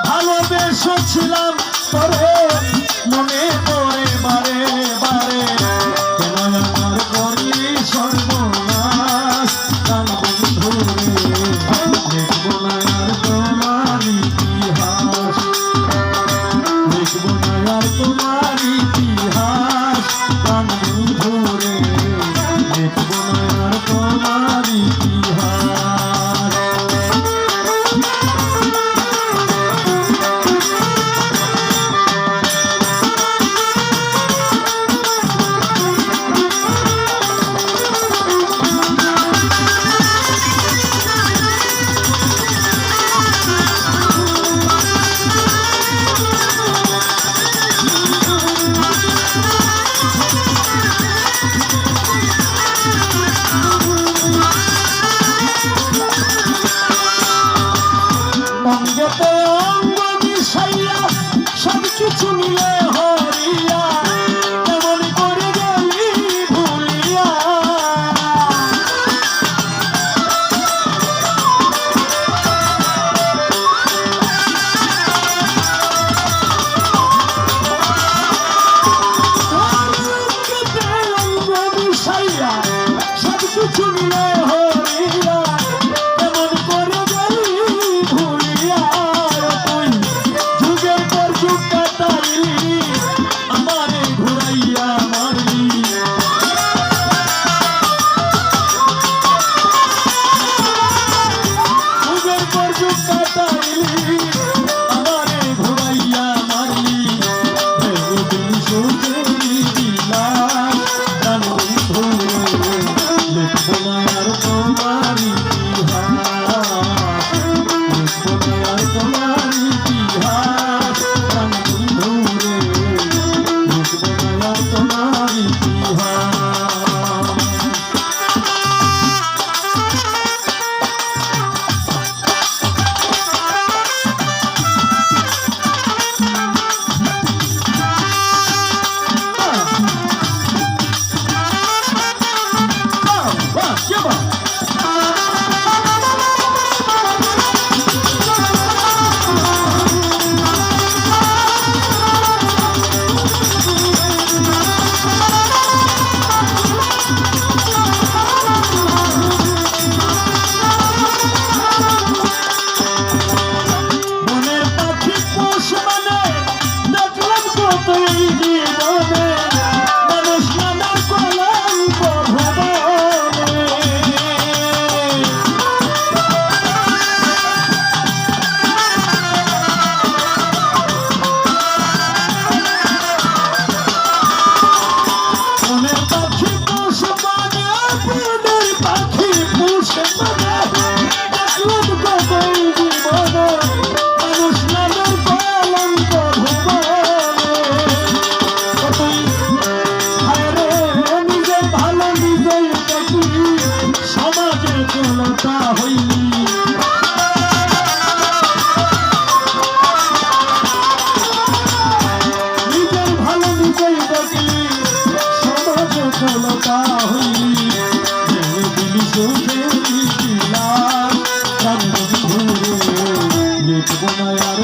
ভালোবেসেছিলাম তোরে মনে পড়ে বারে বারে, কেন আমার করলি সর্বনাশ প্রাণ বন্ধু রে, লিখবো না আর তোমার ইতিহাস, লিখবো না আর তোমার ইতিহাস প্রাণ বন্ধু রে, লিখবো না আর তোমার ইতিহাস। অঙ্গতে অঙ্গ মিশাইয়া সব কিছু মিলে হরিয়া, কেমন করে গেলি ভুলিয়া, অঙ্গতে অঙ্গ মিশাইয়া সব কিছু মিলে হরিয়া, কেমন করে গেলি ভুলিয়া, যুগের পর যুগ কাটাইলি আমারে ঘুরাইয়া মারলি, যুগের পর যুগ কাটাইলি আমারে ঘুরাইয়া মারলি, ভেঙে দিলি সুখের বিলাস প্রাণ বন্ধু রে, লিখবো না আর তোমার ইতিহাস, লিখবো না আর তোমার ইতিহাস প্রাণ বন্ধু রে, লিখবো না আর তোমার ইতিহাস। লিখবো না আর